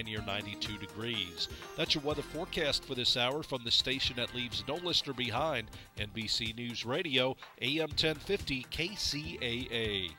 near 92 degrees. That's your weather forecast for this hour from the station that leaves no listener behind, NBC News Radio, AM 1050 KCAA.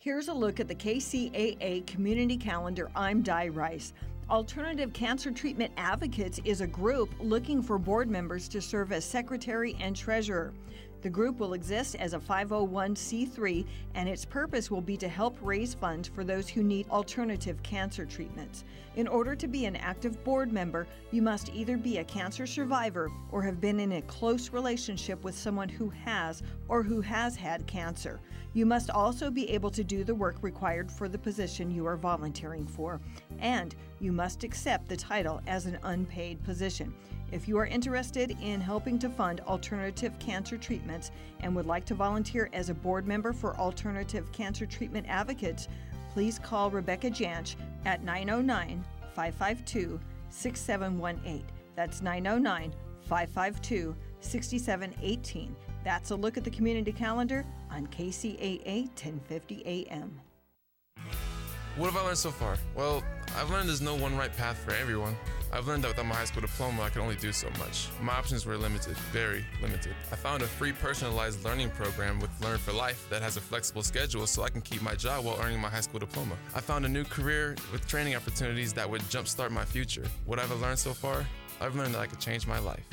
Here's a look at the KCAA Community Calendar. I'm Di Rice. Alternative Cancer Treatment Advocates is a group looking for board members to serve as secretary and treasurer. The group will exist as a 501c3, and its purpose will be to help raise funds for those who need alternative cancer treatments. In order to be an active board member, you must either be a cancer survivor or have been in a close relationship with someone who has or who has had cancer. You must also be able to do the work required for the position you are volunteering for, and you must accept the title as an unpaid position. If you are interested in helping to fund alternative cancer treatments and would like to volunteer as a board member for Alternative Cancer Treatment Advocates, please call Rebecca Janch at 909-552-6718. That's 909-552-6718. That's a look at the community calendar on KCAA 1050 AM. What have I learned so far? Well, I've learned there's no one right path for everyone. I've learned that without my high school diploma, I could only do so much. My options were limited, very limited. I found a free personalized learning program with Learn for Life that has a flexible schedule so I can keep my job while earning my high school diploma. I found a new career with training opportunities that would jumpstart my future. What have I learned so far? I've learned that I could change my life.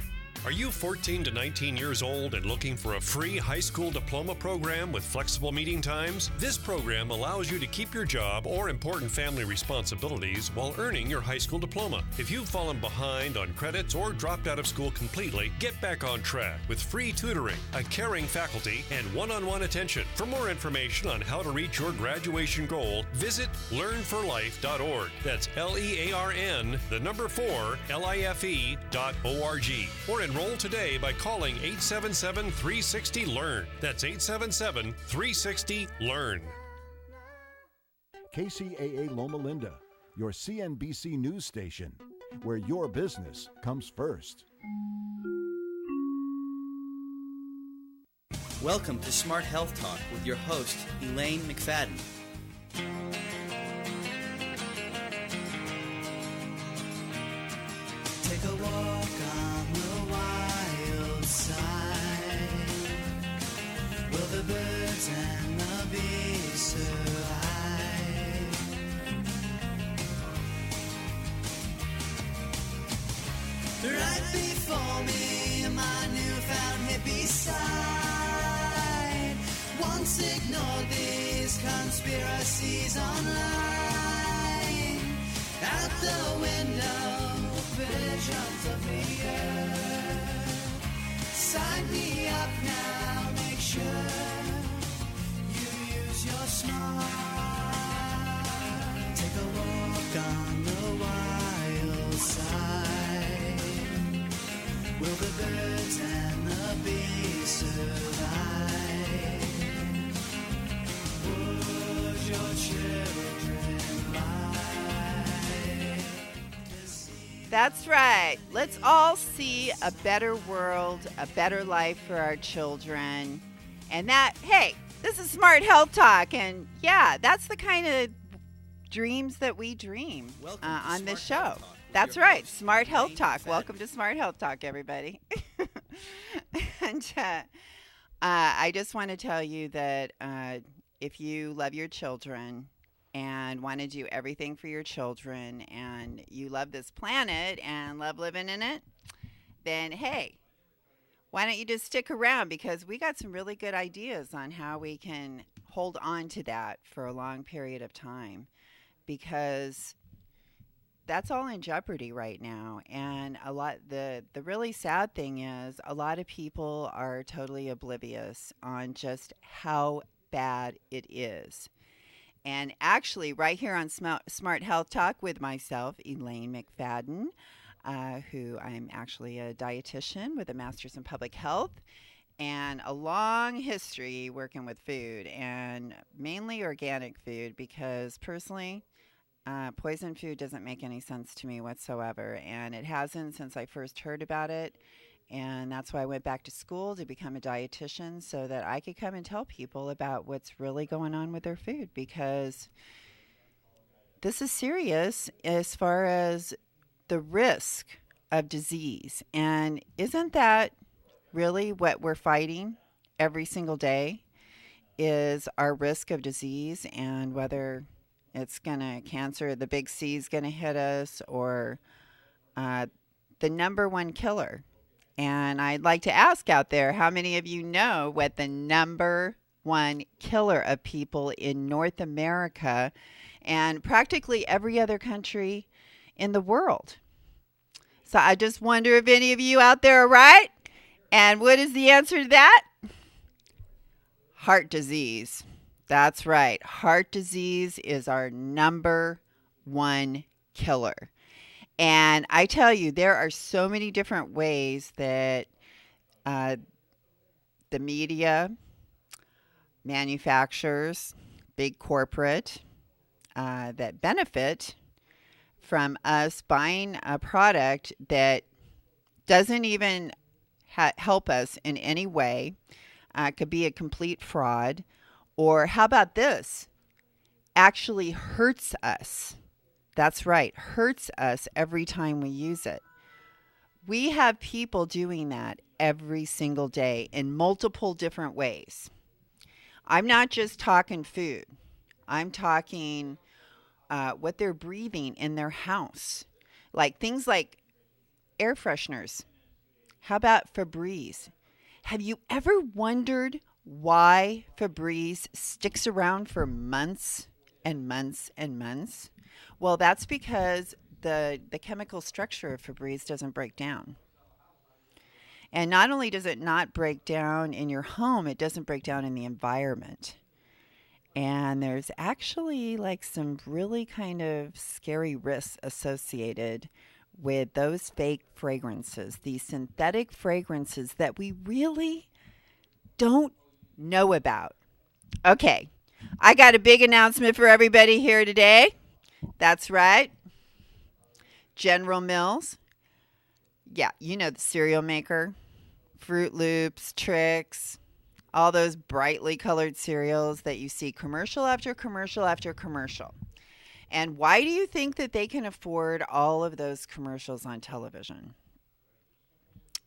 Are you 14 to 19 years old and looking for a free high school diploma program with flexible meeting times? This program allows you to keep your job or important family responsibilities while earning your high school diploma. If you've fallen behind on credits or dropped out of school completely, get back on track with free tutoring, a caring faculty, and one-on-one attention. For more information on how to reach your graduation goal, visit learnforlife.org. That's LEARN, the number 4, LIFE.org. Or enroll today by calling 877-360-LEARN. That's 877-360-LEARN. KCAA Loma Linda, your CNBC news station, where your business comes first. Welcome to Smart Health Talk with your host, Elaine McFadden. Take a walk on the wild side. Will the birds and the bees survive? Right before me, my newfound hippie side. Once ignored these conspiracies online. Out the window, visions of the earth. Sign me up now, make sure you use your smart. Take a walk on the wild side. Will the birds and the bees survive? Would your children lie? That's right. Let's all see a better world, a better life for our children. And that, hey, this is Smart Health Talk. And yeah, that's the kind of dreams that we dream on this show. That's right. Smart Health Talk. Welcome to Smart Health Talk, everybody. And I just want to tell you that if you love your children and want to do everything for your children and you love this planet and love living in it, then hey, why don't you just stick around, because we got some really good ideas on how we can hold on to that for a long period of time, because that's all in jeopardy right now. And the really sad thing is a lot of people are totally oblivious on just how bad it is. And actually, right here on Smart Health Talk with myself, Elaine McFadden, who I'm actually a dietitian with a master's in public health and a long history working with food, and mainly organic food, because personally, poison food doesn't make any sense to me whatsoever, and it hasn't since I first heard about it. And that's why I went back to school to become a dietitian, so that I could come and tell people about what's really going on with their food, because this is serious as far as the risk of disease. And isn't that really what we're fighting every single day, is our risk of disease, and whether it's cancer, the big C is going to hit us, or the number one killer. And I'd like to ask out there, how many of you know what the number one killer of people in North America and practically every other country in the world? So I just wonder if any of you out there are right. And what is the answer to that? Heart disease. That's right. Heart disease is our number one killer. And I tell you, there are so many different ways that the media, manufacturers, big corporate, that benefit from us buying a product that doesn't even help us in any way. Could be a complete fraud. Or how about this? Actually hurts us. That's right, hurts us every time we use it. We have people doing that every single day in multiple different ways. I'm not just talking food. I'm talking what they're breathing in their house. Like things like air fresheners. How about Febreze? Have you ever wondered why Febreze sticks around for months and months and months? Well, that's because the chemical structure of Febreze doesn't break down. And not only does it not break down in your home, it doesn't break down in the environment. And there's actually like some really kind of scary risks associated with those fake fragrances, these synthetic fragrances that we really don't know about. Okay, I got a big announcement for everybody here today. That's right. General Mills. Yeah, you know the cereal maker. Fruit Loops, Trix, all those brightly colored cereals that you see commercial after commercial after commercial. And why do you think that they can afford all of those commercials on television?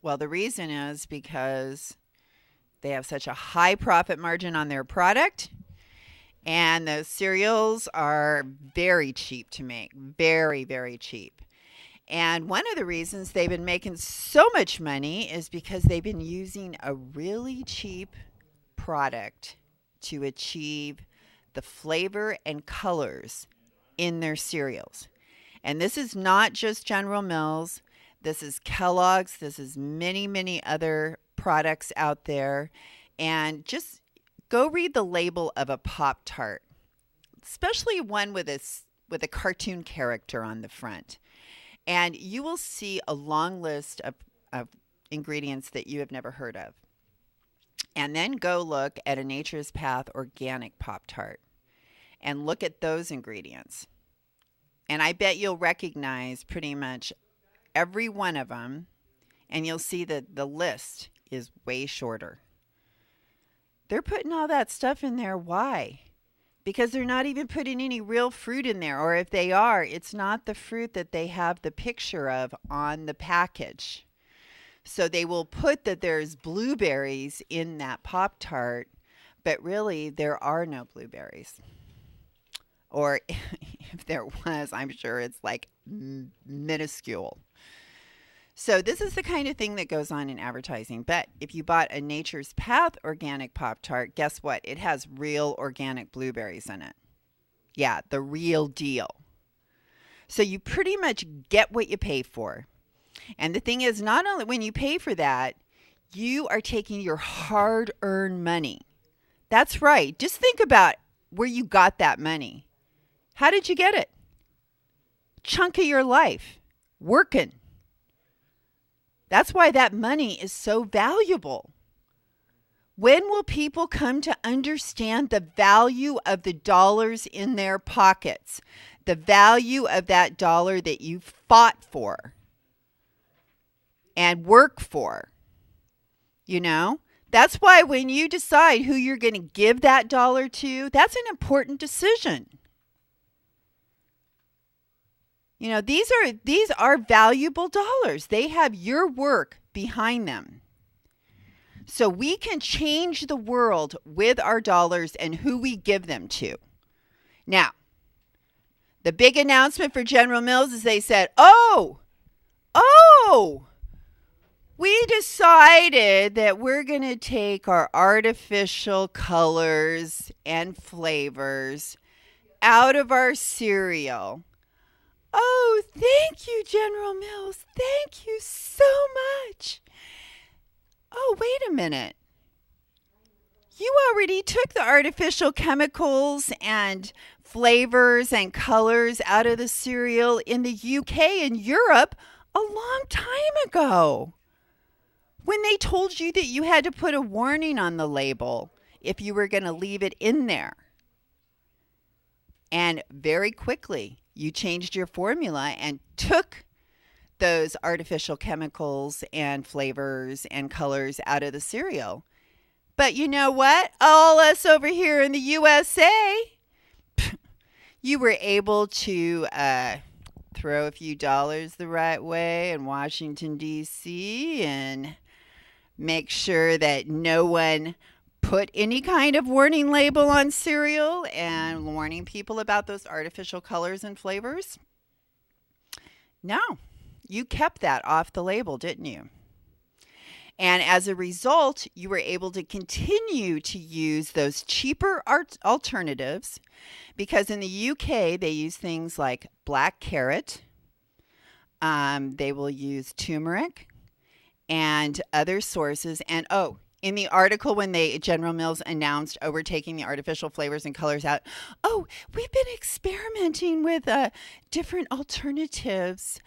Well, the reason is because they have such a high profit margin on their product. And those cereals are very cheap to make. Very, very cheap. And one of the reasons they've been making so much money is because they've been using a really cheap product to achieve the flavor and colors in their cereals. And this is not just General Mills. This is Kellogg's. This is many, many other products out there. And just go read the label of a Pop-Tart, especially one with a cartoon character on the front. And you will see a long list of ingredients that you have never heard of. And then go look at a Nature's Path organic Pop-Tart and look at those ingredients. And I bet you'll recognize pretty much every one of them, and you'll see that the list is way shorter. They're putting all that stuff in there. Why? Because they're not even putting any real fruit in there. Or if they are, it's not the fruit that they have the picture of on the package. So they will put that there's blueberries in that Pop-Tart, but really there are no blueberries. Or if there was, I'm sure it's like minuscule. So this is the kind of thing that goes on in advertising. But if you bought a Nature's Path organic Pop-Tart, guess what? It has real organic blueberries in it. Yeah, the real deal. So you pretty much get what you pay for. And the thing is, not only when you pay for that, you are taking your hard-earned money. That's right. Just think about where you got that money. How did you get it? Chunk of your life. Working. That's why that money is so valuable. When will people come to understand the value of the dollars in their pockets? The value of that dollar that you fought for and work for. You know? That's why when you decide who you're going to give that dollar to, that's an important decision. You know, these are valuable dollars. They have your work behind them. So we can change the world with our dollars and who we give them to. Now, the big announcement for General Mills is they said, we decided that we're going to take our artificial colors and flavors out of our cereal. Oh, thank you, General Mills. Thank you so much. Oh, wait a minute. You already took the artificial chemicals and flavors and colors out of the cereal in the UK and Europe a long time ago, when they told you that you had to put a warning on the label if you were going to leave it in there. And very quickly, you changed your formula and took those artificial chemicals and flavors and colors out of the cereal. But you know what? All us over here in the USA, you were able to throw a few dollars the right way in Washington, D.C. and make sure that no one put any kind of warning label on cereal and warning people about those artificial colors and flavors. No, you kept that off the label, didn't you? And as a result, you were able to continue to use those cheaper alternatives, because in the UK, they use things like black carrot. They will use turmeric and other sources. And in the article when General Mills announced, we're taking the artificial flavors and colors out. We've been experimenting with different alternatives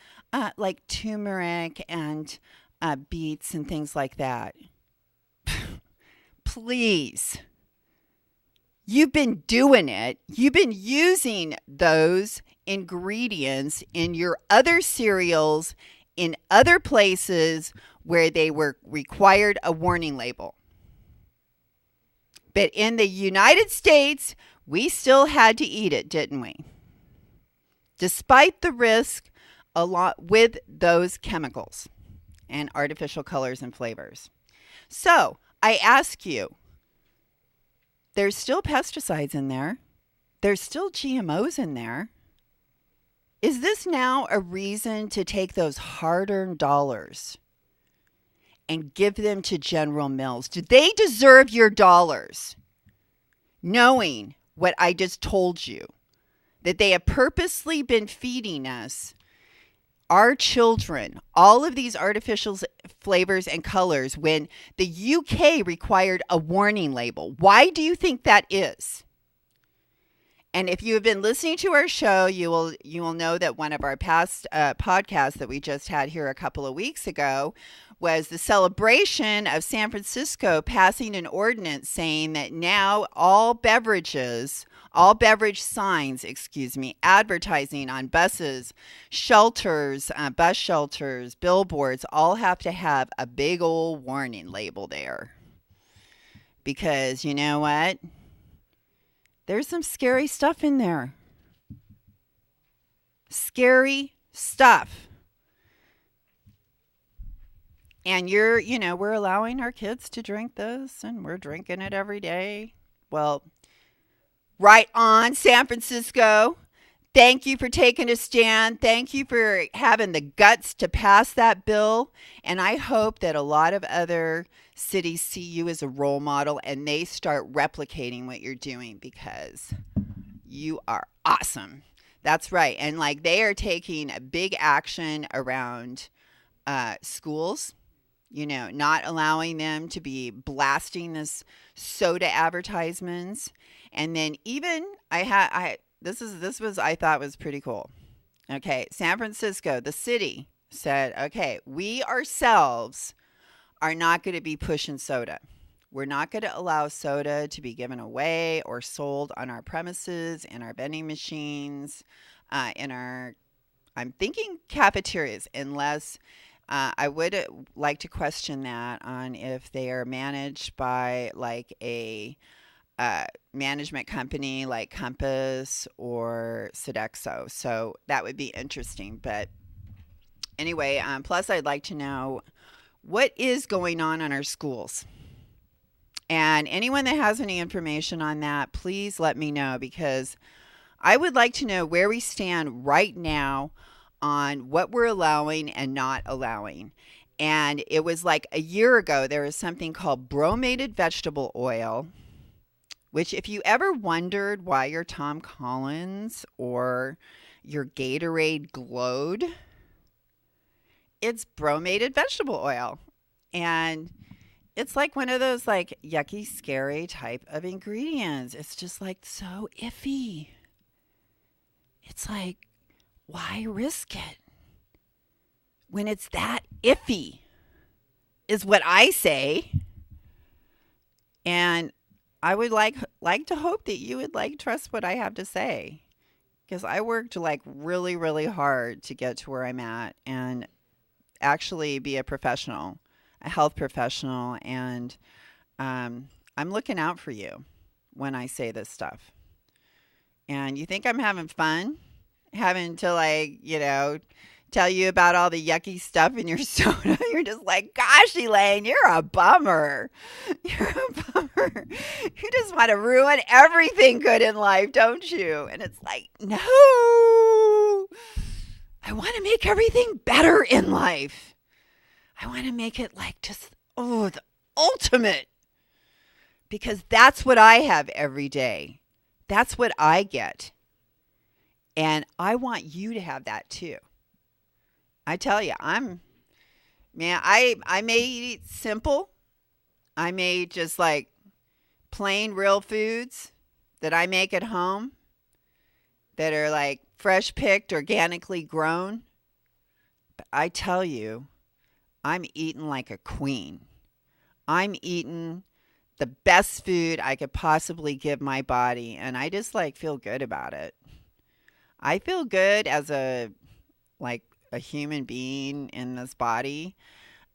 like turmeric and beets and things like that. Please. You've been doing it. You've been using those ingredients in your other cereals in other places where they were required a warning label. But in the United States, we still had to eat it, didn't we? Despite the risk a lot with those chemicals and artificial colors and flavors. So I ask you, there's still pesticides in there. There's still GMOs in there. Is this now a reason to take those hard-earned dollars and give them to General Mills? Do they deserve your dollars? Knowing what I just told you, that they have purposely been feeding us, our children, all of these artificial flavors and colors when the UK required a warning label. Why do you think that is? And if you have been listening to our show, you will know that one of our past podcasts that we just had here a couple of weeks ago was the celebration of San Francisco passing an ordinance saying that now all beverage signs, advertising on buses, shelters, bus shelters, billboards, all have to have a big old warning label there. Because you know what? There's some scary stuff in there. Scary stuff. And we're allowing our kids to drink this, and we're drinking it every day. Well, right on, San Francisco. Thank you for taking a stand. Thank you for having the guts to pass that bill. And I hope that a lot of other cities see you as a role model and they start replicating what you're doing, because you are awesome. That's right. And they are taking a big action around schools, not allowing them to be blasting this soda advertisements. And then even I thought was pretty cool. Okay, San Francisco, the city said, okay, we ourselves are not going to be pushing soda. We're not going to allow soda to be given away or sold on our premises, in our vending machines, I'm thinking cafeterias, unless I would like to question that on if they are managed by a management company like Compass or Sodexo. So that would be interesting. But anyway, plus I'd like to know what is going on in our schools. And anyone that has any information on that, please let me know, because I would like to know where we stand right now on what we're allowing and not allowing. And it was like a year ago, there was something called bromated vegetable oil, which if you ever wondered why your Tom Collins or your Gatorade glowed, it's bromated vegetable oil. And it's like one of those like yucky, scary type of ingredients. It's just like so iffy. It's like, why risk it when it's that iffy, is what I say. And I would like to hope that you would trust what I have to say, because I worked like really, really hard to get to where I'm at and actually be a professional, a health professional. And I'm looking out for you when I say this stuff. And you think I'm having fun having to tell you about all the yucky stuff in your soda? You're just like, gosh, Elaine, you're a bummer. You're a bummer. You just want to ruin everything good in life, don't you? And it's like, no, I want to make everything better in life. I want to make it like just, the ultimate. Because that's what I have every day. That's what I get. And I want you to have that too. I tell you, I may eat simple. I may just like plain real foods that I make at home that are like fresh picked, organically grown. But I tell you, I'm eating like a queen. I'm eating the best food I could possibly give my body, and I just feel good about it. I feel good as a human being in this body.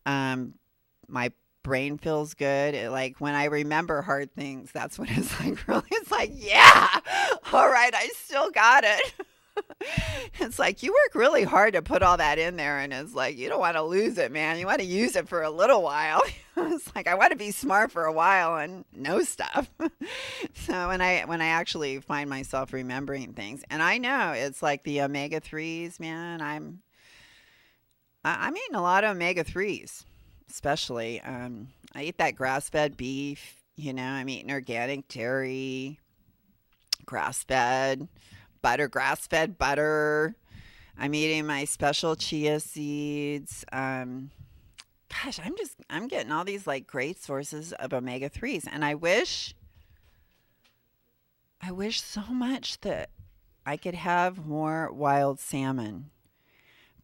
My brain feels good. When I remember hard things, that's what it's like. Really, it's like, yeah, all right, I still got it. It's like you work really hard to put all that in there, and it's like you don't want to lose it, man. You want to use it for a little while. It's like I want to be smart for a while and know stuff. So when I actually find myself remembering things, and I know it's like the omega-3s, man. I'm eating a lot of omega-3s, especially. I eat that grass-fed beef. I'm eating organic dairy, grass-fed butter. I'm eating my special chia seeds. Gosh, I'm getting all these great sources of omega-3s, and I wish so much that I could have more wild salmon.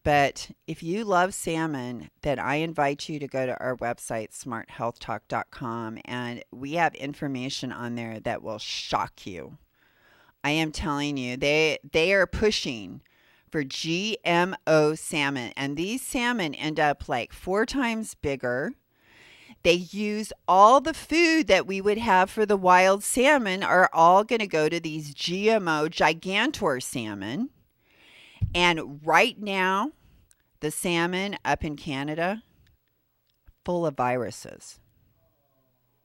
But if you love salmon, then I invite you to go to our website, smarthealthtalk.com, and we have information on there that will shock you. I am telling you, they are pushing for GMO salmon, and these salmon end up 4 times bigger. They use all the food that we would have for the wild salmon are all going to go to these GMO gigantor salmon. And right now, the salmon up in Canada, full of viruses.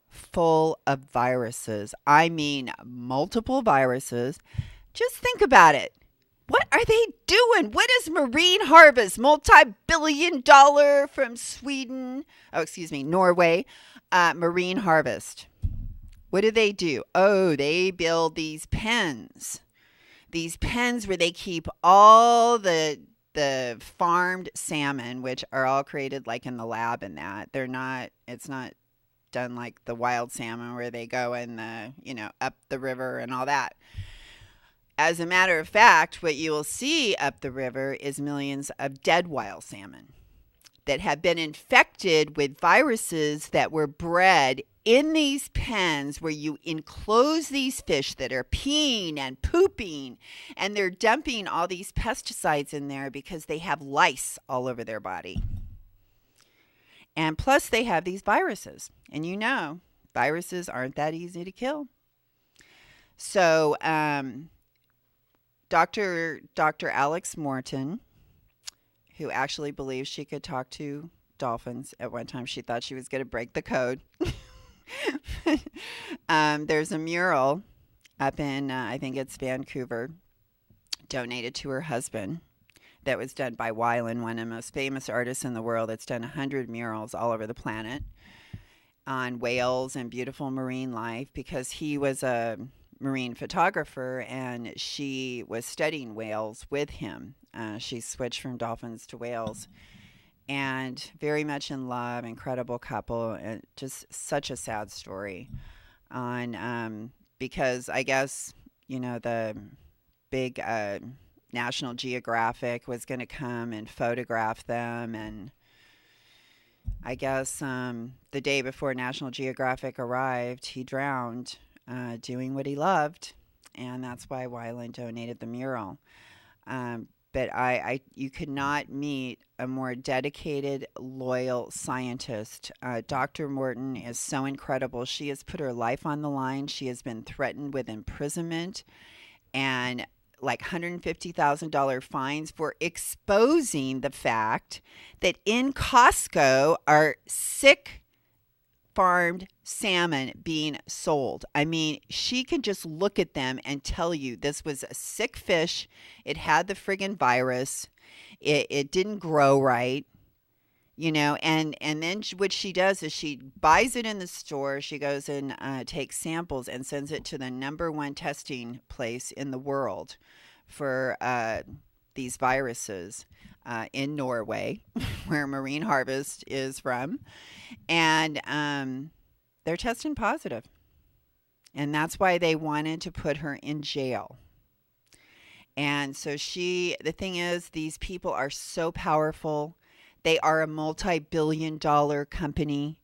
Full of viruses. I mean, multiple viruses. Just think about it. What are they doing? What is Marine Harvest, multi-billion-dollar from Norway, Marine Harvest? What do? Oh, they build these pens. These pens where they keep all the farmed salmon, which are all created in the lab and that. It's not done like the wild salmon where they go in up the river and all that. As a matter of fact, what you will see up the river is millions of dead wild salmon that have been infected with viruses that were bred in these pens where you enclose these fish that are peeing and pooping, and they're dumping all these pesticides in there because they have lice all over their body. And plus they have these viruses. And viruses aren't that easy to kill. So, Dr. Alex Morton, who actually believes she could talk to dolphins. At one time, she thought she was going to break the code. There's a mural up in, I think it's Vancouver, donated to her husband, that was done by Wyland, one of the most famous artists in the world. That's done 100 murals all over the planet on whales and beautiful marine life, because he was a marine photographer and she was studying whales with him. She switched from dolphins to whales, and very much in love, incredible couple, and just such a sad story on because I guess, the big National Geographic was going to come and photograph them, and I guess the day before National Geographic arrived, he drowned doing what he loved, and that's why Wyland donated the mural. But you could not meet a more dedicated, loyal scientist. Dr. Morton is so incredible. She has put her life on the line. She has been threatened with imprisonment and like $150,000 fines for exposing the fact that in Costco are sick farmed salmon being sold. I mean, she can just look at them and tell you this was a sick fish. It had the friggin' virus. It didn't grow right. And then what she does is she buys it in the store. She goes and takes samples and sends it to the #1 testing place in the world for these viruses in Norway, where Marine Harvest is from. And they're testing positive. And that's why they wanted to put her in jail. And so the thing is, these people are so powerful. They are a multi-billion-dollar company.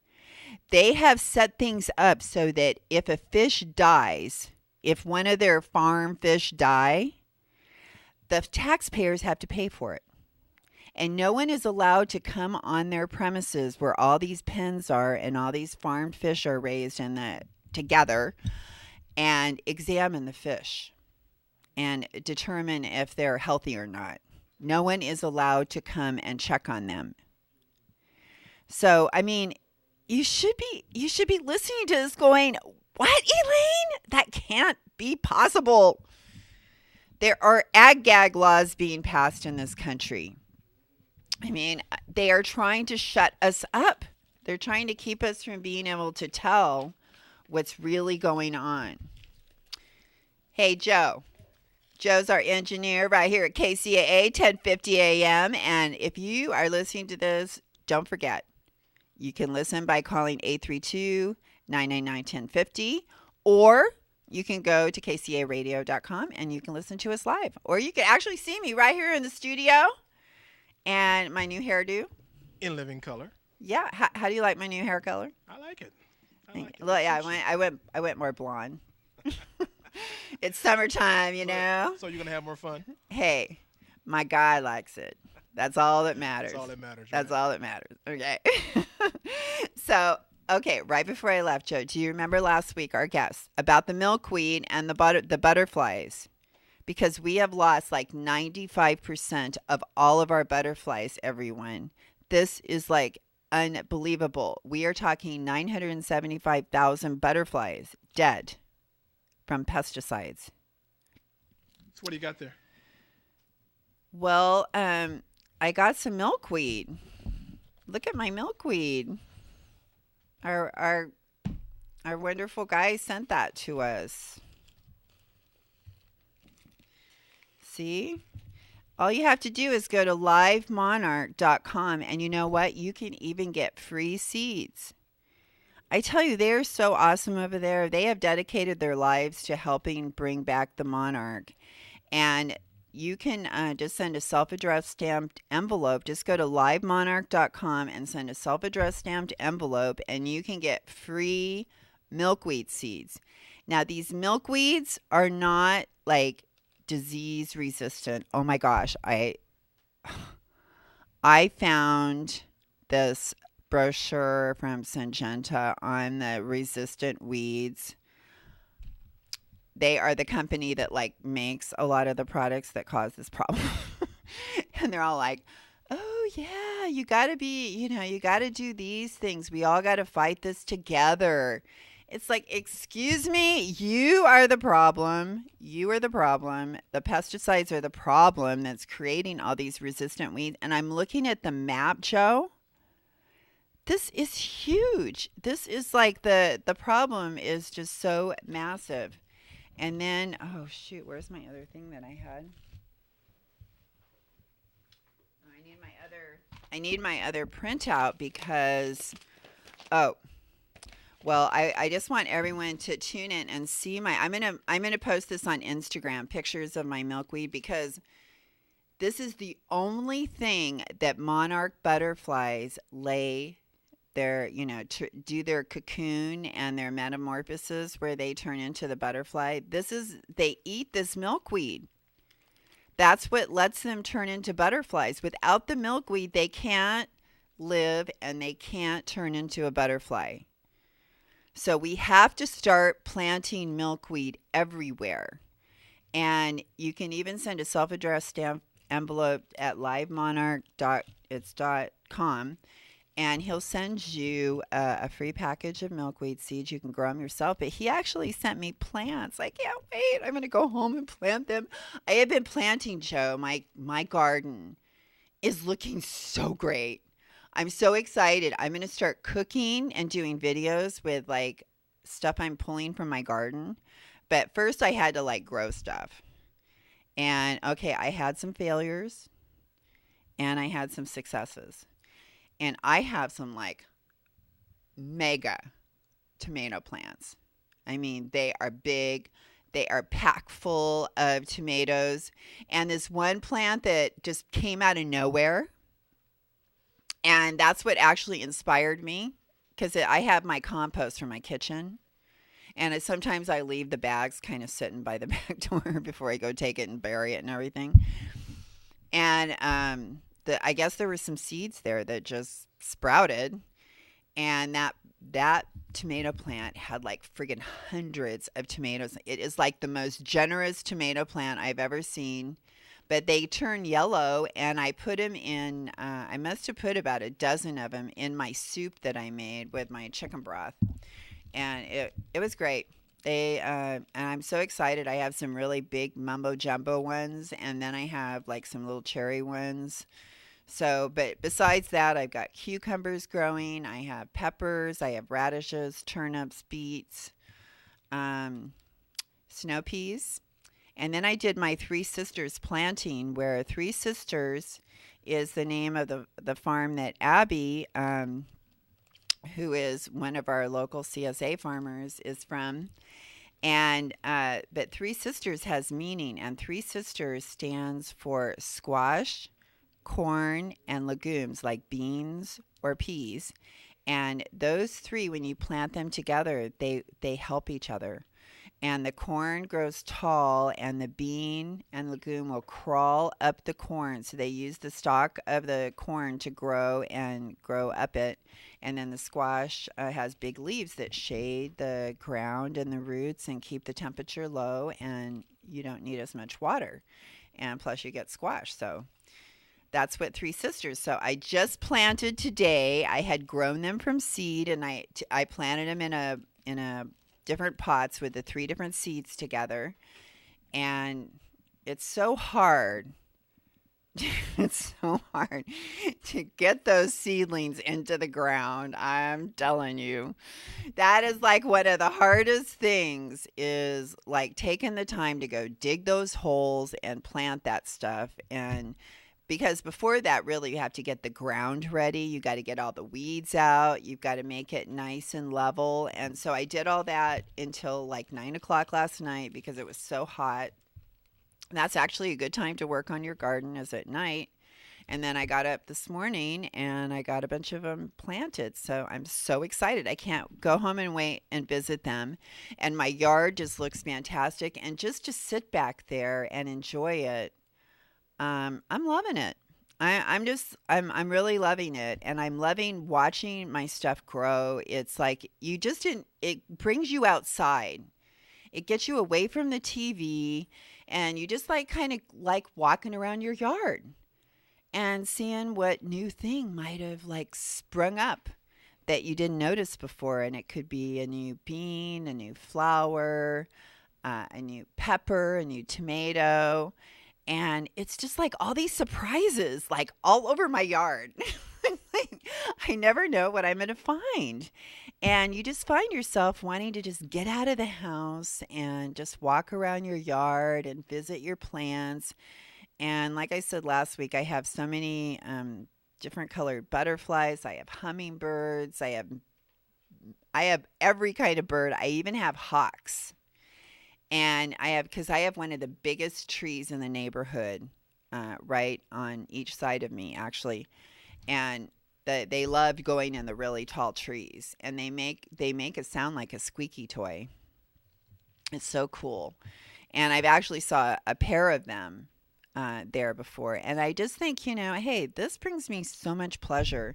They have set things up so that if a fish dies, if one of their farm fish die, the taxpayers have to pay for it. And no one is allowed to come on their premises where all these pens are and all these farmed fish are raised together and examine the fish and determine if they're healthy or not. No one is allowed to come and check on them. So, I mean, you should be listening to this going, what, Elaine? That can't be possible. There are ag-gag laws being passed in this country. I mean, they are trying to shut us up. They're trying to keep us from being able to tell what's really going on. Hey, Joe. Joe's our engineer right here at KCAA, 1050 AM. And if you are listening to this, don't forget, you can listen by calling 832-999-1050, or you can go to kcaaradio.com and you can listen to us live. Or you can actually see me right here in the studio and my new hairdo. In living color. Yeah. How do you like my new hair color? I like it. Well, yeah, I went more blonde. It's summertime, So you're going to have more fun? Hey, my guy likes it. That's all that matters. That's all that matters. That's all that matters. Okay. So, okay, right before I left, Joe, do you remember last week our guest about the milkweed and the butterflies? Because we have lost like 95% of all of our butterflies, everyone. This is like unbelievable. We are talking 975,000 butterflies dead from pesticides. So what do you got there? Well, I got some milkweed. Look at my milkweed. Our wonderful guy sent that to us. See? All you have to do is go to livemonarch.com, and you know what? You can even get free seeds. I tell you, they're so awesome over there. They have dedicated their lives to helping bring back the monarch. And you can just send a self-addressed stamped envelope. Just go to livemonarch.com and send a self-addressed stamped envelope, and you can get free milkweed seeds. Now, these milkweeds are not like disease resistant. Oh my gosh, I found this brochure from Syngenta on the resistant weeds. they are the company that like makes a lot of the products that cause this problem. And they're all like, oh yeah, you got to be, you got to do these things. We all got to fight this together. It's like, excuse me, you are the problem. You are the problem. The pesticides are the problem that's creating all these resistant weeds. And I'm looking at the map, Joe. This is huge. This is like the problem is just so massive. And then, oh shoot, where's my other thing that I had? I need my other printout because, well, I just want everyone to tune in and see I'm gonna post this on Instagram, pictures of my milkweed, because this is the only thing that monarch butterflies lay their, do their cocoon and their metamorphosis where they turn into the butterfly. They eat this milkweed. That's what lets them turn into butterflies. Without the milkweed, they can't live and they can't turn into a butterfly. So we have to start planting milkweed everywhere. And you can even send a self-addressed stamp envelope at livemonarch.com, and he'll send you a free package of milkweed seeds. You can grow them yourself. But he actually sent me plants. I can't wait. I'm going to go home and plant them. I have been planting, Joe. My garden is looking so great. I'm so excited. I'm going to start cooking and doing videos with like stuff I'm pulling from my garden. But first I had to like grow stuff. And okay, I had some failures and I had some successes. And I have some like mega tomato plants. I mean, they are big. They are packed full of tomatoes. And this one plant that just came out of nowhere. And that's what actually inspired me, because I have my compost from my kitchen. And sometimes I leave the bags kind of sitting by the back door before I go take it and bury it and everything. And I guess there were some seeds there that just sprouted, and that tomato plant had like friggin' hundreds of tomatoes. It is like the most generous tomato plant I've ever seen. But they turn yellow, and I put them in, I must have put about a dozen of them in my soup that I made with my chicken broth. And it was great. And I'm so excited. I have some really big mumbo jumbo ones, and then I have like some little cherry ones. So, but besides that, I've got cucumbers growing. I have peppers. I have radishes, turnips, beets, snow peas. And then I did my Three Sisters planting, where Three Sisters is the name of the farm that Abby, who is one of our local CSA farmers, is from. And but Three Sisters has meaning, and Three Sisters stands for squash, corn, and legumes like beans or peas. And those three, when you plant them together, they help each other. And the corn grows tall, and the bean and legume will crawl up the corn. So they use the stalk of the corn to grow up it. And then the squash has big leaves that shade the ground and the roots and keep the temperature low, and you don't need as much water. And plus you get squash. So that's what Three Sisters. So I just planted today. I had grown them from seed, and I planted them in a different pots with the 3 different seeds together. And it's so hard. It's so hard to get those seedlings into the ground. I'm telling you, that is like one of the hardest things, is like taking the time to go dig those holes and plant that stuff. And because before that, really, you have to get the ground ready. You got to get all the weeds out. You've got to make it nice and level. And so I did all that until like 9 o'clock last night because it was so hot. And that's actually a good time to work on your garden, is at night. And then I got up this morning and I got a bunch of them planted. So I'm so excited. I can't go home and wait and visit them. And my yard just looks fantastic. And just to sit back there and enjoy it, I'm loving it. I'm really loving it, and I'm loving watching my stuff grow. It's like it brings you outside. It gets you away from the TV, and you just like kind of like walking around your yard and seeing what new thing might have like sprung up that you didn't notice before. And it could be a new bean, a new flower, a new pepper, a new tomato. And it's just like all these surprises, like all over my yard. I never know what I'm going to find. And you just find yourself wanting to just get out of the house and just walk around your yard and visit your plants. And like I said last week, I have so many different colored butterflies. I have hummingbirds. I have every kind of bird. I even have hawks. And because I have one of the biggest trees in the neighborhood, right on each side of me, actually. And they love going in the really tall trees, and they make it sound like a squeaky toy. It's so cool. And I've actually saw a pair of them there before. And I just think, hey, this brings me so much pleasure.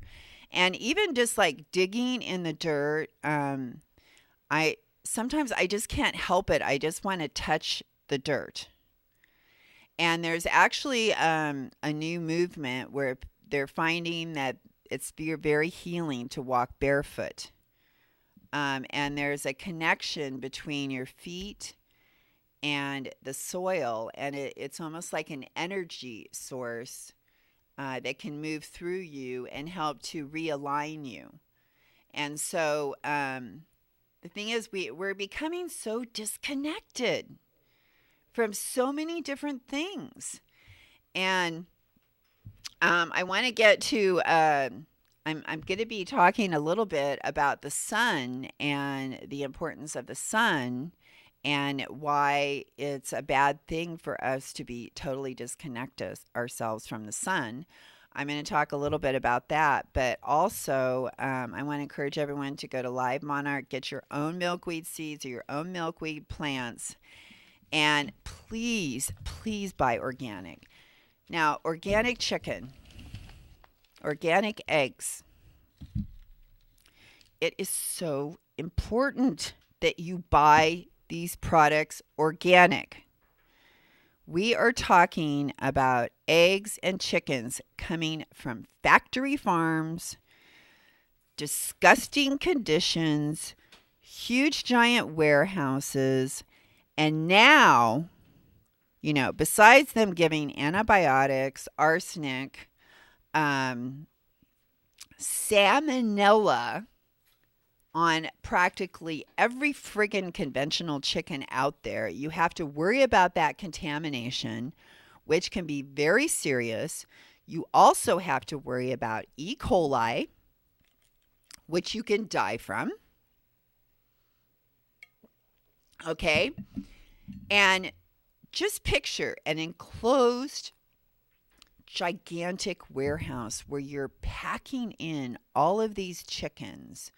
And even just like digging in the dirt, sometimes I just can't help it. I just want to touch the dirt. And there's actually a new movement where they're finding that it's very healing to walk barefoot. And there's a connection between your feet and the soil. And it's almost like an energy source that can move through you and help to realign you. And so the thing is, we're becoming so disconnected from so many different things. And I want to get to, I'm going to be talking a little bit about the sun and the importance of the sun and why it's a bad thing for us to be totally disconnect ourselves from the sun. I'm going to talk a little bit about that, but also I want to encourage everyone to go to Live Monarch, get your own milkweed seeds or your own milkweed plants, and please buy organic. Now, organic chicken, organic eggs. It is so important that you buy these products organic. We are talking about eggs and chickens coming from factory farms, disgusting conditions, huge giant warehouses, and now, besides them giving antibiotics, arsenic, salmonella on practically every friggin' conventional chicken out there, you have to worry about that contamination, which can be very serious. You also have to worry about E. coli, which you can die from. Okay? And just picture an enclosed, gigantic warehouse where you're packing in all of these chickens,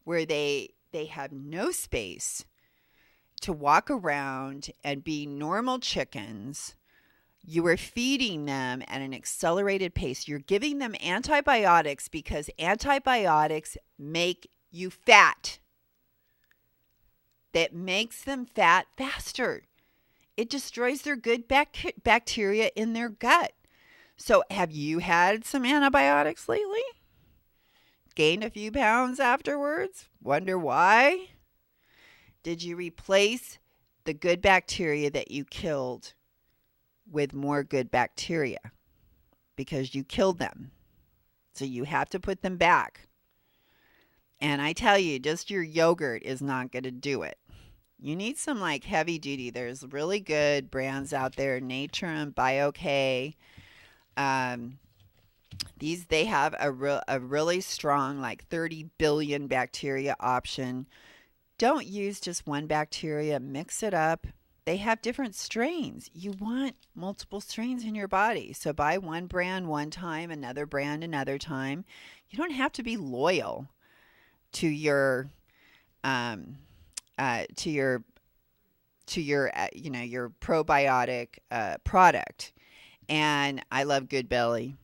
where they have no space to walk around and be normal chickens. You are feeding them at an accelerated pace. You're giving them antibiotics because antibiotics make you fat. That makes them fat faster. It destroys their good bacteria in their gut. So have you had some antibiotics lately? Gained a few pounds afterwards? Wonder why? Did you replace the good bacteria that you killed with more good bacteria? Because you killed them. So you have to put them back. And I tell you, just your yogurt is not going to do it. You need some like heavy duty. There's really good brands out there, Natrum, BioK. They have a really strong, like 30 billion bacteria option. Don't use just one bacteria. Mix it up. They have different strains. You want multiple strains in your body. So buy one brand one time, another brand another time. You don't have to be loyal to your your probiotic product. And I love Good Belly.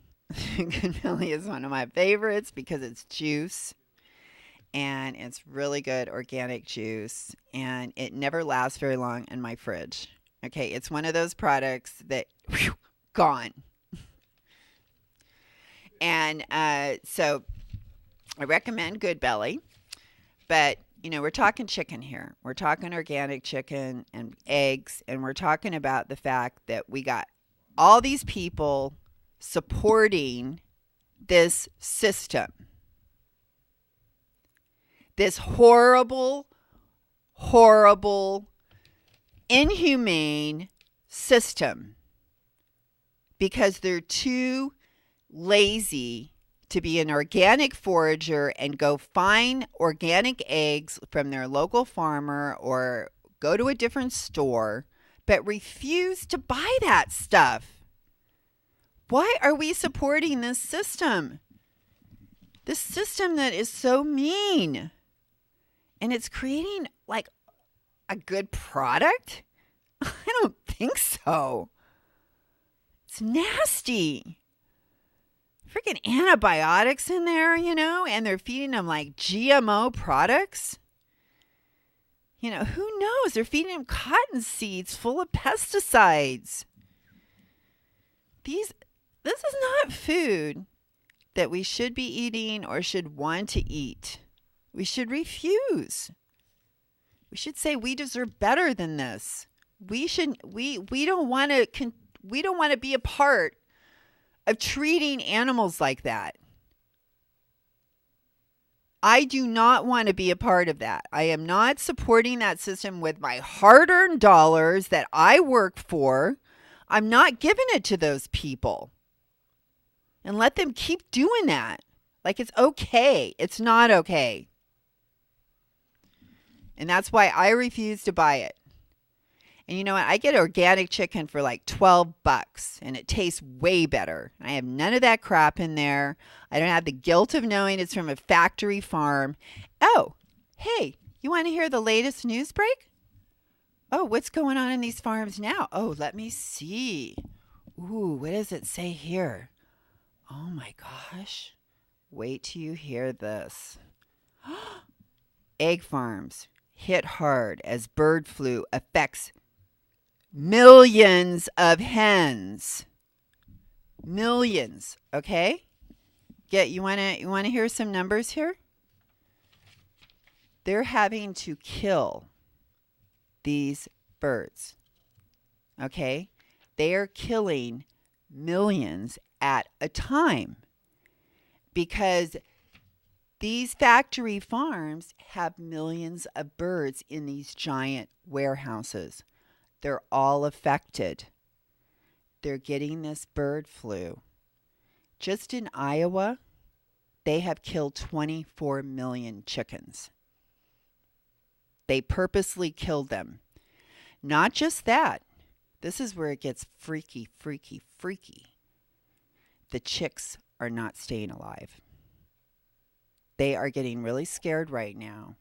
Good Belly is one of my favorites because it's juice and it's really good organic juice, and it never lasts very long in my fridge. Okay, it's one of those products that, gone. And so I recommend Good Belly, but, we're talking chicken here. We're talking organic chicken and eggs, and we're talking about the fact that we got all these people supporting this system. This horrible, horrible, inhumane system, because they're too lazy to be an organic forager and go find organic eggs from their local farmer or go to a different store, but refuse to buy that stuff. Why are we supporting this system? This system that is so mean. And it's creating like a good product? I don't think so. It's nasty. Freaking antibiotics in there, and they're feeding them like GMO products. Who knows? They're feeding them cotton seeds full of pesticides. This is not food that we should be eating or should want to eat. We should refuse. We should say we deserve better than this. We don't want to be a part of treating animals like that. I do not want to be a part of that. I am not supporting that system with my hard-earned dollars that I work for. I'm not giving it to those people. And let them keep doing that. Like it's okay. It's not okay. And that's why I refuse to buy it. And you know what? I get organic chicken for like $12 and it tastes way better. I have none of that crap in there. I don't have the guilt of knowing it's from a factory farm. Oh, hey, you want to hear the latest news break? Oh, what's going on in these farms now? Oh, let me see. Ooh, what does it say here? Oh my gosh. Wait till you hear this. Egg farms hit hard as bird flu affects millions of hens. Millions, okay? You want to hear some numbers here? They're having to kill these birds. Okay? They are killing millions at a time because these factory farms have millions of birds in these giant warehouses. They're all affected. They're getting this bird flu. Just in Iowa, they have killed 24 million chickens. They purposely killed them. Not just that. This is where it gets freaky, freaky, freaky. The chicks are not staying alive. They are getting really scared right now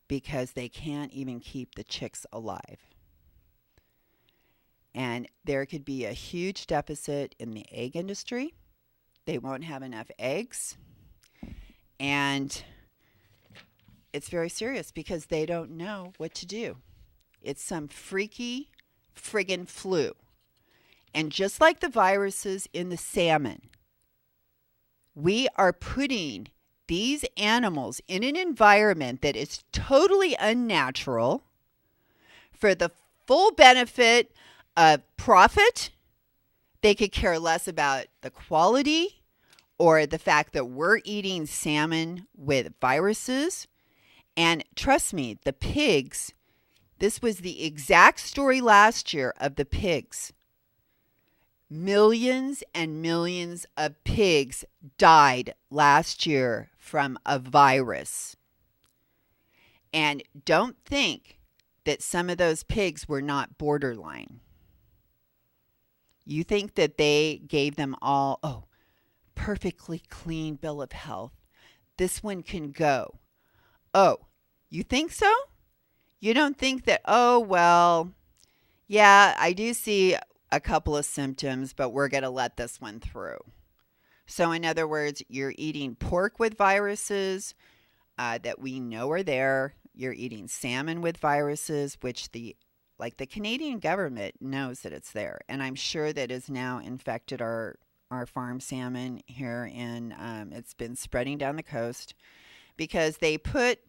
because they can't even keep the chicks alive. And there could be a huge deficit in the egg industry. They won't have enough eggs. And it's very serious because they don't know what to do. It's some freaky friggin' flu. And just like the viruses in the salmon, we are putting these animals in an environment that is totally unnatural for the full benefit of profit. They could care less about the quality or the fact that we're eating salmon with viruses. And trust me, the pigs, this was the exact story last year of the pigs. Millions and millions of pigs died last year from a virus. And don't think that some of those pigs were not borderline. You think that they gave them all, perfectly clean bill of health. This one can go. Oh, you think so? You don't think that, yeah, I do see a couple of symptoms, but we're going to let this one through. So in other words, you're eating pork with viruses, that we know are there. You're eating salmon with viruses, which the Canadian government knows that it's there, and I'm sure that has now infected our farm salmon here, and it's been spreading down the coast because they put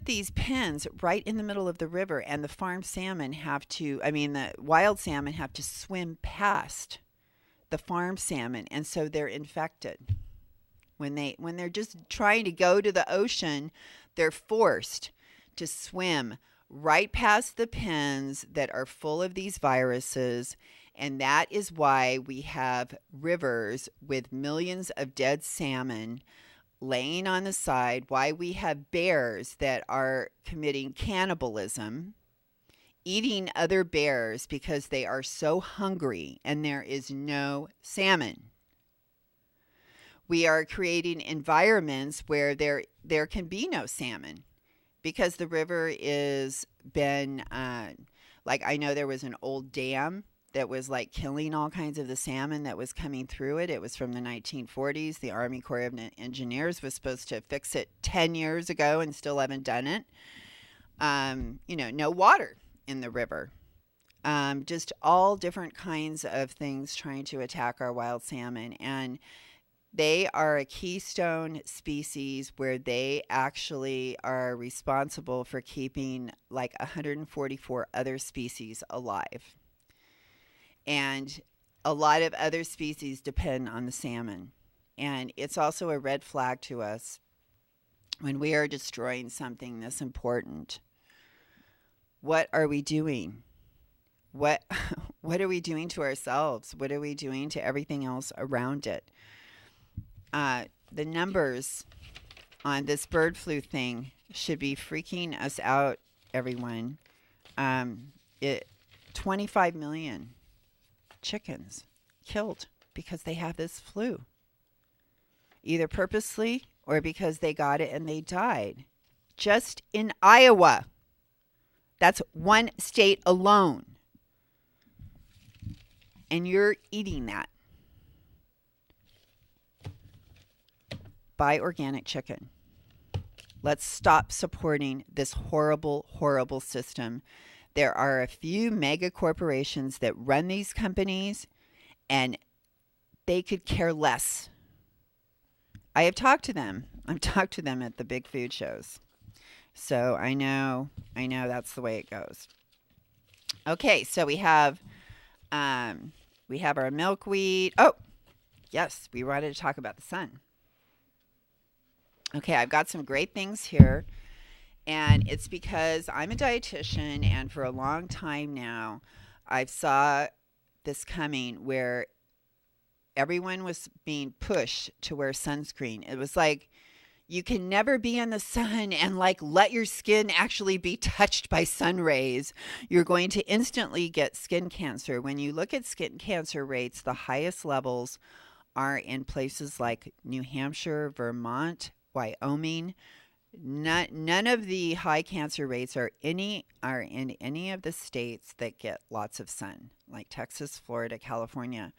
these pens right in the middle of the river, and the farm salmon the wild salmon have to swim past the farm salmon, and so they're infected. When they're just trying to go to the ocean, they're forced to swim right past the pens that are full of these viruses, and that is why we have rivers with millions of dead salmon laying on the side, why we have bears that are committing cannibalism, eating other bears because they are so hungry and there is no salmon. We are creating environments where there can be no salmon because the river is been, I know there was an old dam that was like killing all kinds of the salmon that was coming through it. It was from the 1940s. The Army Corps of Engineers was supposed to fix it 10 years ago and still haven't done it. No water in the river. Just all different kinds of things trying to attack our wild salmon. And they are a keystone species where they actually are responsible for keeping like 144 other species alive. And a lot of other species depend on the salmon. And it's also a red flag to us when we are destroying something this important. What are we doing? What are we doing to ourselves? What are we doing to everything else around it? The numbers on this bird flu thing should be freaking us out, everyone. 25 million chickens killed because they have this flu, either purposely or because they got it and they died. Just in Iowa. That's one state alone. And you're eating that. Buy organic chicken. Let's stop supporting this horrible, horrible system. There are a few mega corporations that run these companies, and they could care less. I have talked to them. I've talked to them at the big food shows. So I know that's the way it goes. Okay, so we have our milkweed. Oh, yes, we wanted to talk about the sun. Okay, I've got some great things here, and it's because I'm a dietitian, and for a long time now, I've saw this coming where everyone was being pushed to wear sunscreen. It was like, you can never be in the sun and let your skin actually be touched by sun rays. You're going to instantly get skin cancer. When you look at skin cancer rates, the highest levels are in places like New Hampshire, Vermont, Wyoming. None of the high cancer rates are in any of the states that get lots of sun, like Texas, Florida, California.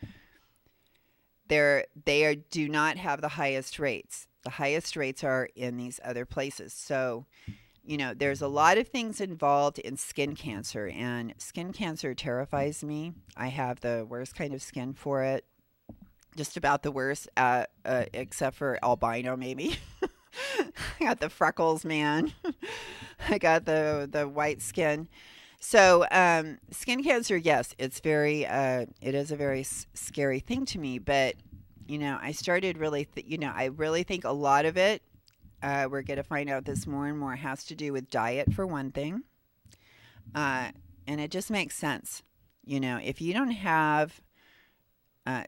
They do not have the highest rates. The highest rates are in these other places. So, there's a lot of things involved in skin cancer, and skin cancer terrifies me. I have the worst kind of skin for it. Just about the worst, except for albino, maybe. I got the freckles, man. I got the white skin. So, skin cancer, yes, it is a very scary thing to me. But, I started really, I really think a lot of it, we're going to find out this more and more, has to do with diet, for one thing. And it just makes sense. If you don't have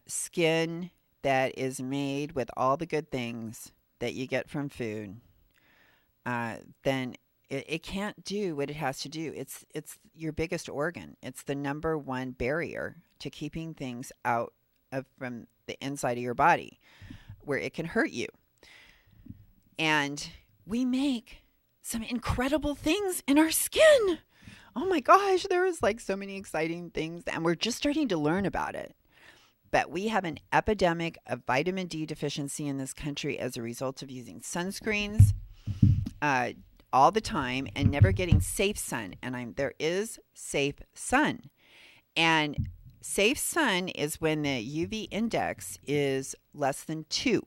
skin that is made with all the good things that you get from food, then it can't do what it has to do. It's your biggest organ. It's the number one barrier to keeping things out from the inside of your body where it can hurt you. And we make some incredible things in our skin. Oh my gosh, there is so many exciting things, and we're just starting to learn about it. But we have an epidemic of vitamin D deficiency in this country as a result of using sunscreens all the time and never getting safe sun. And there is safe sun. And safe sun is when the UV index is less than 2.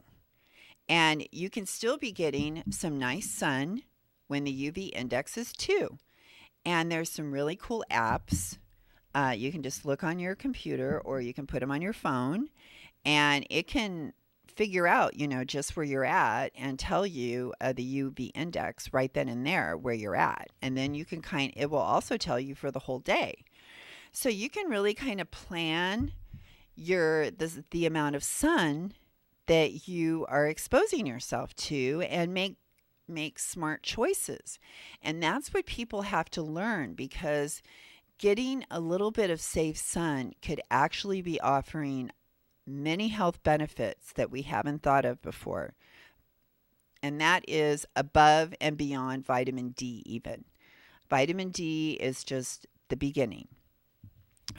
And you can still be getting some nice sun when the UV index is 2. And there's some really cool apps. You can just look on your computer or you can put them on your phone. And it can figure out, just where you're at and tell you the UV index right then and there where you're at. And then you can it will also tell you for the whole day. So you can really kind of plan the amount of sun that you are exposing yourself to and make smart choices. And that's what people have to learn, because getting a little bit of safe sun could actually be offering many health benefits that we haven't thought of before. And that is above and beyond vitamin D even. Vitamin D is just the beginning.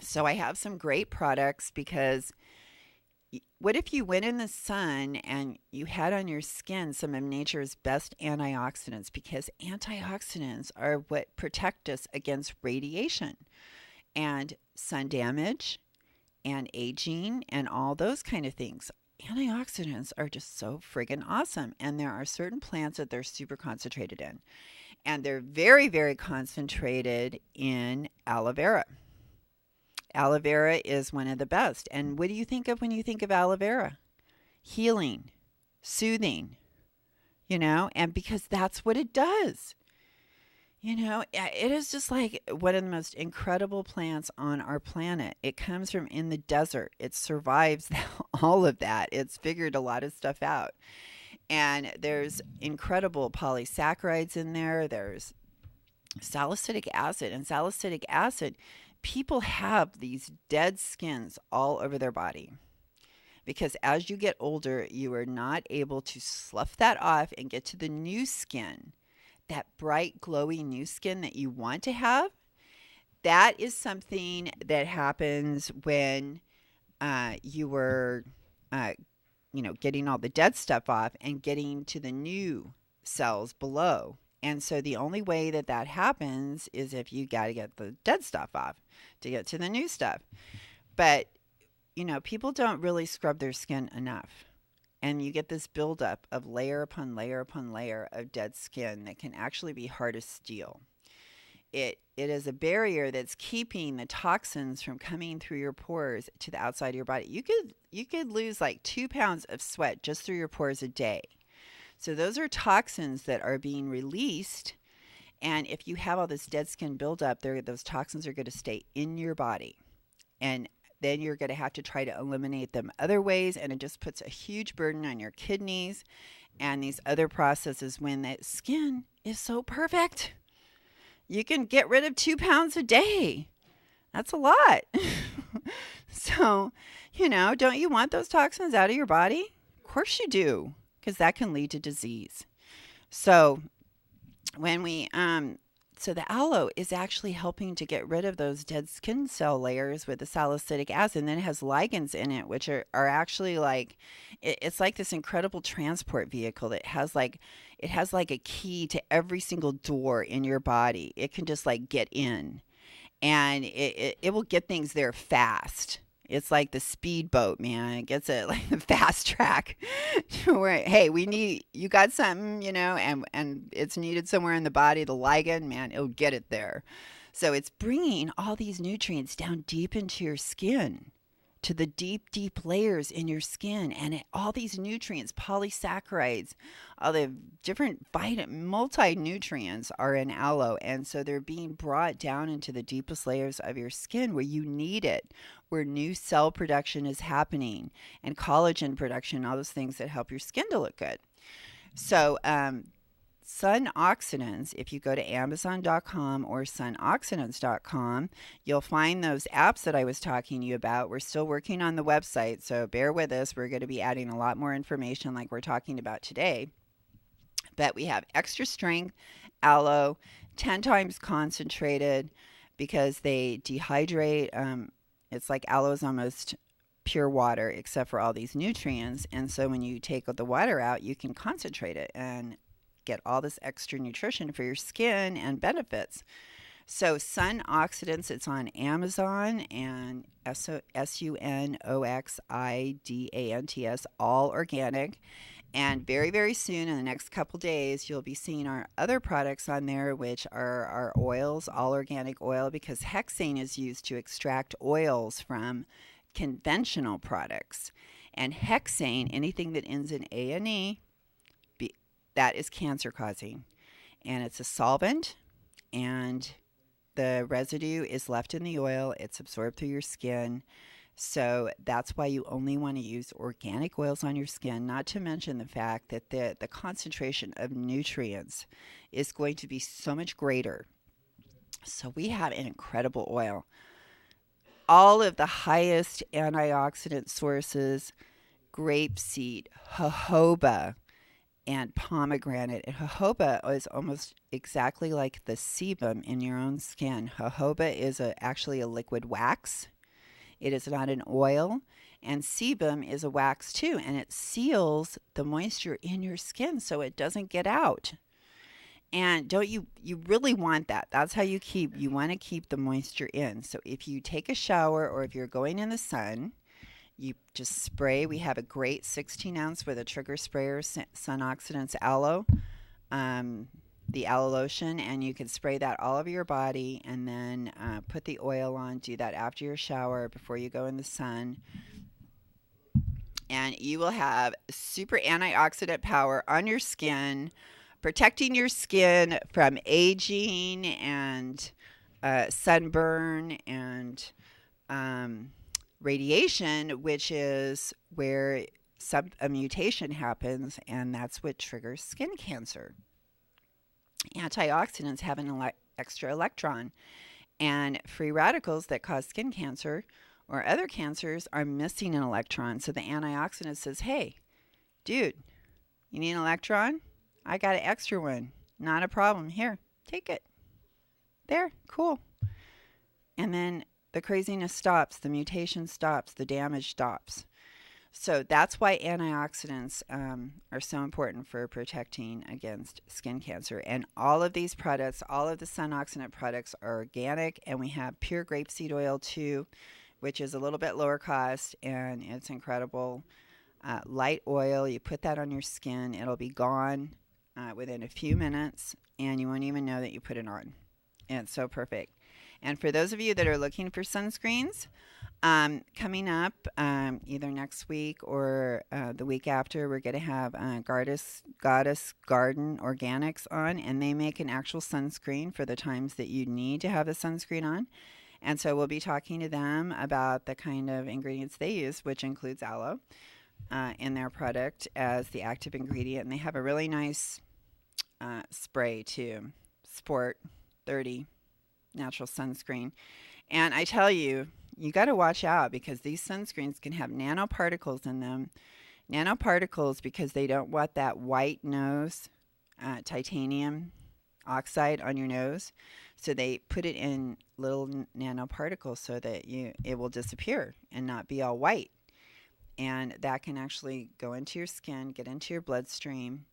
So I have some great products, because what if you went in the sun and you had on your skin some of nature's best antioxidants? Because antioxidants are what protect us against radiation and sun damage and aging and all those kind of things. Antioxidants are just so friggin' awesome. And there are certain plants that they're super concentrated in. And they're very, very concentrated in aloe vera. Aloe vera is one of the best. And what do you think of when you think of aloe vera? Healing, soothing, and because that's what it does. It is just like one of the most incredible plants on our planet. It comes from in the desert. It survives all of that. It's figured a lot of stuff out. And there's incredible polysaccharides in there. There's salicylic acid. And salicylic acid, people have these dead skins all over their body. Because as you get older, you are not able to slough that off and get to the new skin. That bright, glowy new skin that you want to have, that is something that happens when you were, getting all the dead stuff off and getting to the new cells below. And so the only way that happens is if you got to get the dead stuff off to get to the new stuff. But, people don't really scrub their skin enough. And you get this buildup of layer upon layer upon layer of dead skin that can actually be hard as steel. It is a barrier that's keeping the toxins from coming through your pores to the outside of your body. You could lose like 2 pounds of sweat just through your pores a day. So those are toxins that are being released. And if you have all this dead skin buildup, those toxins are going to stay in your body. And then you're going to have to try to eliminate them other ways, and it just puts a huge burden on your kidneys and these other processes when the skin is so perfect. You can get rid of 2 pounds a day. That's a lot. So, don't you want those toxins out of your body? Of course you do, because that can lead to disease. So when so the aloe is actually helping to get rid of those dead skin cell layers with the salicylic acid. And then it has ligands in it, which are actually like, it's like this incredible transport vehicle that has like a key to every single door in your body. It can just like get in, and it will get things there fast. It's like the speedboat, man. It gets it like the fast track. Where, hey, you got something, and it's needed somewhere in the body. The ligand, man, it'll get it there. So it's bringing all these nutrients down deep into your skin, to the deep, deep layers in your skin. And all these nutrients, polysaccharides, all the different multi-nutrients are in aloe. And so they're being brought down into the deepest layers of your skin where you need it, where new cell production is happening and collagen production, all those things that help your skin to look good. So sun oxidants, if you go to Amazon.com or sunoxidants.com, you'll find those apps that I was talking to you about. We're still working on the website, so bear with us. We're going to be adding a lot more information like we're talking about today. But we have extra strength aloe, 10 times concentrated, because they dehydrate. It's like aloe is almost pure water except for all these nutrients. And so when you take the water out, you can concentrate it and get all this extra nutrition for your skin and benefits. So Sun Oxidants, it's on Amazon, and SUNOXIDANTS, all organic. And very, very soon, in the next couple days, you'll be seeing our other products on there, which are our oils, all organic oil, because hexane is used to extract oils from conventional products. And hexane, anything that ends in A and E, that is cancer causing. And it's a solvent, and the residue is left in the oil. It's absorbed through your skin. So that's why you only want to use organic oils on your skin, not to mention the fact that the concentration of nutrients is going to be so much greater. So we have an incredible oil. All of the highest antioxidant sources, grapeseed, jojoba, and pomegranate. And jojoba is almost exactly like the sebum in your own skin. Jojoba is actually a liquid wax. It is not an oil. And sebum is a wax too, and it seals the moisture in your skin so it doesn't get out. And you really want that. That's how you want to keep the moisture in. So if you take a shower or if you're going in the sun, you just spray. We have a great 16-ounce with a trigger sprayer, Sun Oxidants Aloe, the aloe lotion, and you can spray that all over your body and then put the oil on. Do that after your shower, before you go in the sun. And you will have super antioxidant power on your skin, protecting your skin from aging and sunburn and radiation, which is where a mutation happens, and that's what triggers skin cancer. Antioxidants have an extra electron, and free radicals that cause skin cancer or other cancers are missing an electron. So the antioxidant says, hey, dude, you need an electron? I got an extra one. Not a problem. Here, take it. There, cool. And then the craziness stops, the mutation stops, the damage stops. So that's why antioxidants are so important for protecting against skin cancer. And all of these products, all of the Sun Oxidant products are organic, and we have pure grapeseed oil too, which is a little bit lower cost, and it's incredible. Light oil, you put that on your skin, it'll be gone within a few minutes, and you won't even know that you put it on. And it's so perfect. And for those of you that are looking for sunscreens, coming up either next week or the week after, we're going to have Goddess Garden Organics on, and they make an actual sunscreen for the times that you need to have the sunscreen on. And so we'll be talking to them about the kind of ingredients they use, which includes aloe in their product as the active ingredient. And they have a really nice spray too, Sport 30 natural sunscreen. And I tell you, you got to watch out, because these sunscreens can have nanoparticles in them. Nanoparticles because they don't want that white nose titanium oxide on your nose. So they put it in little nanoparticles so that it will disappear and not be all white. And that can actually go into your skin, get into your bloodstream,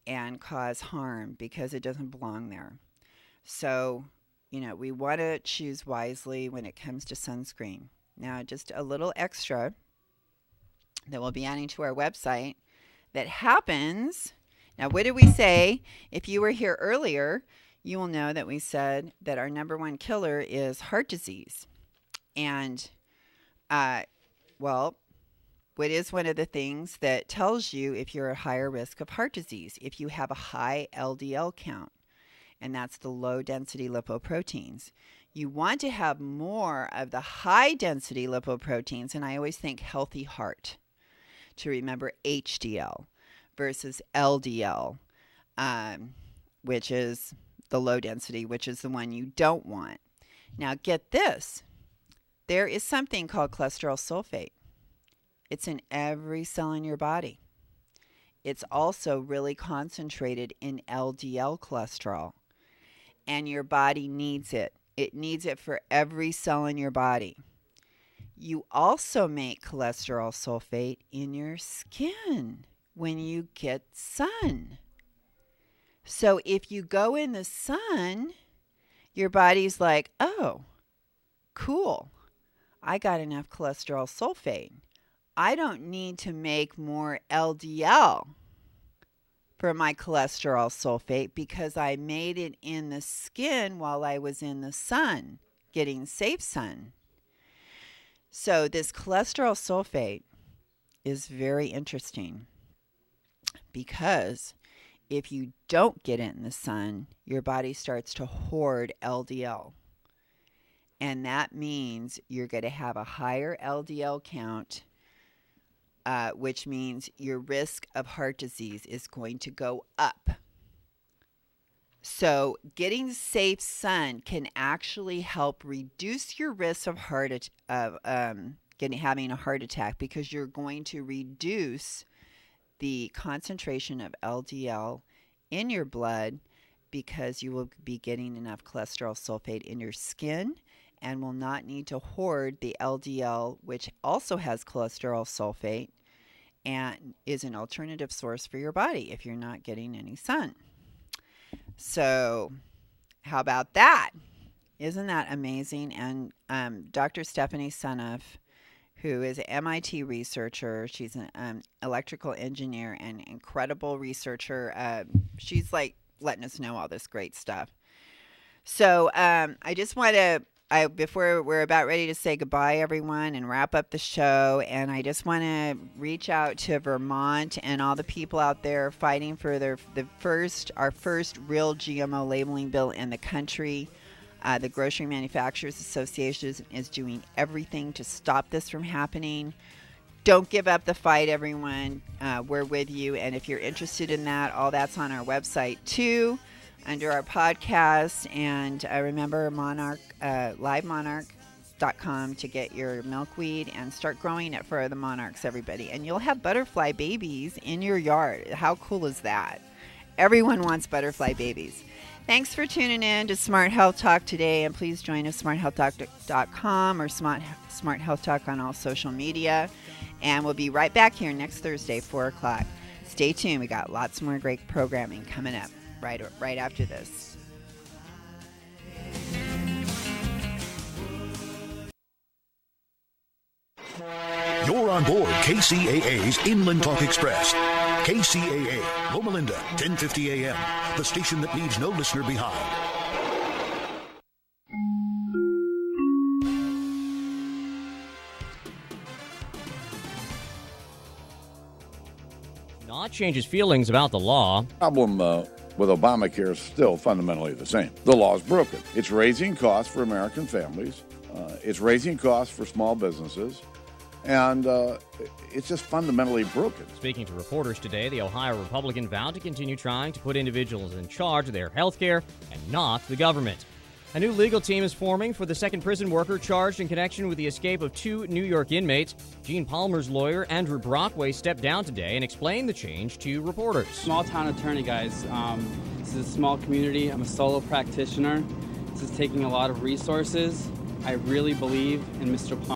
and cause harm because it doesn't belong there. So we want to choose wisely when it comes to sunscreen. Now, just a little extra that we'll be adding to our website that happens. Now, what did we say? If you were here earlier, you will know that we said that our number one killer is heart disease. And, what is one of the things that tells you if you're at higher risk of heart disease? If you have a high LDL count. And that's the low-density lipoproteins. You want to have more of the high-density lipoproteins, and I always think healthy heart, to remember HDL versus LDL, which is the low density, which is the one you don't want. Now get this. There is something called cholesterol sulfate. It's in every cell in your body. It's also really concentrated in LDL cholesterol. And your body needs it. It needs it for every cell in your body. You also make cholesterol sulfate in your skin when you get sun. So if you go in the sun, your body's like, oh, cool. I got enough cholesterol sulfate. I don't need to make more LDL for my cholesterol sulfate because I made it in the skin while I was in the sun, getting safe sun. So this cholesterol sulfate is very interesting because if you don't get it in the sun, your body starts to hoard LDL. And that means you're going to have a higher LDL count, which means your risk of heart disease is going to go up. So getting safe sun can actually help reduce your risk of having a heart attack because you're going to reduce the concentration of LDL in your blood because you will be getting enough cholesterol sulfate in your skin and will not need to hoard the LDL, which also has cholesterol sulfate and is an alternative source for your body if you're not getting any sun. So how about that? Isn't that amazing? And Dr. Stephanie Seneff, who is an MIT researcher, she's an electrical engineer and incredible researcher. She's like letting us know all this great stuff. So I just want to, before we're about ready to say goodbye, everyone, and wrap up the show, and I just want to reach out to Vermont and all the people out there fighting for our first real GMO labeling bill in the country. The Grocery Manufacturers Association is doing everything to stop this from happening. Don't give up the fight, everyone. We're with you, and if you're interested in that, all that's on our website too, under our podcast. And remember livemonarch.com to get your milkweed and start growing it for the monarchs, everybody. And you'll have butterfly babies in your yard. How cool is that? Everyone wants butterfly babies. Thanks for tuning in to Smart Health Talk today, and please join us smarthealthtalk.com or Smart Health Talk on all social media. And we'll be right back here next Thursday, 4 o'clock. Stay tuned. We got lots more great programming coming up right after this. You're on board KCAA's Inland Talk Express. KCAA, Loma Linda, 1050 AM, the station that leaves no listener behind. Not change his feelings about the law. Problem with Obamacare is still fundamentally the same. The law is broken. It's raising costs for American families. It's raising costs for small businesses. And it's just fundamentally broken. Speaking to reporters today, the Ohio Republican vowed to continue trying to put individuals in charge of their health care and not the government. A new legal team is forming for the second prison worker charged in connection with the escape of 2 New York inmates. Gene Palmer's lawyer, Andrew Brockway, stepped down today and explained the change to reporters. Small-town attorney, guys. This is a small community. I'm a solo practitioner. This is taking a lot of resources. I really believe in Mr. Palmer.